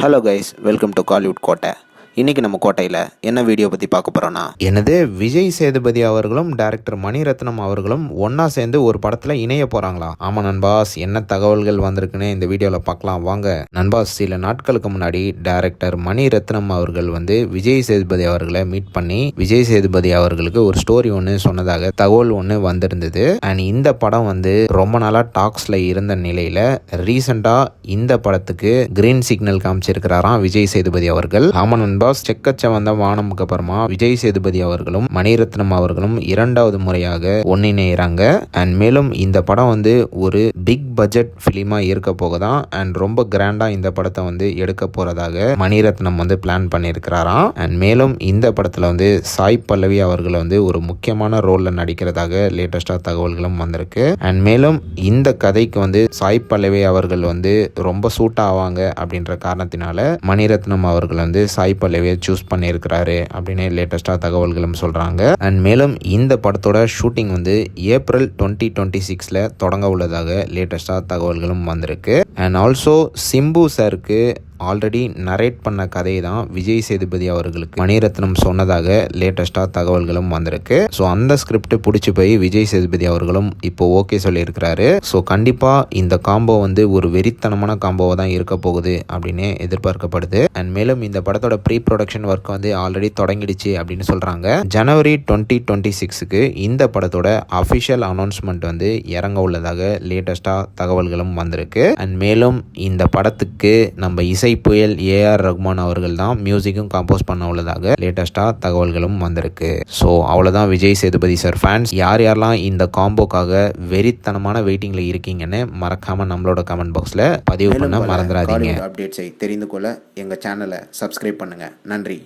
Hello guys, welcome to Kollywood கோட்டை. இன்றைக்கி நம்ம கோட்டையில் என்ன வீடியோ பற்றி பார்க்க போகிறோன்னா, எனது விஜய் சேதுபதி அவர்களும் டைரக்டர் மணிரத்னம் அவர்களும் ஒன்றா சேர்ந்து ஒரு படத்தில் இணைய போகிறாங்களா? ஆமாம் நண்பாஸ், என்ன தகவல்கள் வந்திருக்குன்னு இந்த வீடியோவில் பார்க்கலாம் வாங்க. நண்பாஸ், சில நாட்களுக்கு முன்னாடி டைரக்டர் மணிரத்னம் அவர்கள் விஜய் சேதுபதி அவர்களை மீட் பண்ணி விஜய் சேதுபதி அவர்களுக்கு ஒரு ஸ்டோரி ஒன்று சொன்னதாக தகவல் ஒன்று வந்திருந்தது. அண்ட் இந்த படம் ரொம்ப நாளாக டாக்ஸில் இருந்த நிலையில் ரீசெண்டாக இந்த படத்துக்கு கிரீன் சிக்னல் காமிச்சிருக்கிறாராம் விஜய் சேதுபதி அவர்கள். ஆமாம் நண்பா, செக்கச்ச வந்த வானமுக்கு அப்புறமா விஜய் சேதுபதி அவர்களும் மணிரத்னம் அவர்களும் இரண்டாவது முறையாக ஒன்றிணைகிறாங்க. அண்ட் மேலும் இந்த படம் ஒரு பிக் பட்ஜெட் பிலிமா இருக்க போகுதான். அண்ட் ரொம்ப கிராண்டா இந்த படத்தை எடுக்க போறதாக மணிரத்னம் பிளான் பண்ணியிருக்கிறாராம். அண்ட் மேலும் இந்த படத்துல சாய் பல்லவி அவர்கள் ஒரு முக்கியமான ரோல்ல நடிக்கிறதாக லேட்டஸ்டா தகவல்களும் வந்திருக்கு. அண்ட் மேலும் இந்த கதைக்கு சாய் பல்லவி அவர்கள் ரொம்ப சூட் ஆவாங்க அப்படின்ற காரணத்தினால மணிரத்னம் அவர்கள் சாய் பல்லவியை சூஸ் பண்ணியிருக்கிறாரு அப்படின்னு லேட்டஸ்டாக தகவல்களும் சொல்கிறாங்க. அண்ட் மேலும் இந்த படத்தோட ஷூட்டிங் ஏப்ரல் 2026 தொடங்க உள்ளதாக லேட்டஸ்டாக தகவல்களும் வந்திருக்கு. அண்ட் ஆல்சோ சிம்பு சாருக்கு ஆல்ரெடி நரேட் பண்ண கதையை தான் விஜய் சேதுபதி அவர்களுக்கு மணிரத்னம் சொன்னதாக லேட்டஸ்டாக தகவல்களும் வந்திருக்கு. ஸோ அந்த ஸ்கிரிப்ட் பிடிச்சி போய் விஜய் சேதுபதி அவர்களும் இப்போ ஓகே சொல்லியிருக்கிறாரு. ஸோ கண்டிப்பாக இந்த காம்போ ஒரு வெறித்தனமான காம்போவை தான் இருக்க போகுது அப்படின்னு எதிர்பார்க்கப்படுது. அண்ட் மேலும் இந்த படத்தோட ப்ரீ ப்ரொடக்ஷன் ஒர்க் ஆல்ரெடி தொடங்கிடுச்சு அப்படின்னு சொல்கிறாங்க. ஜனவரி 2026க்கு இந்த படத்தோட அஃபிஷியல் அனௌன்ஸ்மெண்ட் இறங்க உள்ளதாக லேட்டஸ்டாக தகவல்களும் வந்திருக்கு. அண்ட் மேலும் இந்த படத்துக்கு நம்ம இசை புயல் ஏஆர் ரஹ்மான் அவர்கள் தான் மியூசிக்கும் கம்போஸ் பண்ண உள்ளதாக லேட்டஸ்டாக தகவல்களும் வந்திருக்கு. ஸோ அவ்வளோதான் விஜய் சேதுபதி சார் ஃபேன்ஸ். யார் யாரெல்லாம் இந்த காம்போக்காக வெறித்தனமான வெயிட்டிங்ல இருக்கீங்கன்னு மறக்காம நம்மளோட கமெண்ட் பாக்ஸ்ல பதிவு பண்ண மறந்துடாதீங்க. அப்டேட்ஸை தெரிந்து கொள்ள எங்கள் சேனலை சப்ஸ்கிரைப் பண்ணுங்க. நன்றி.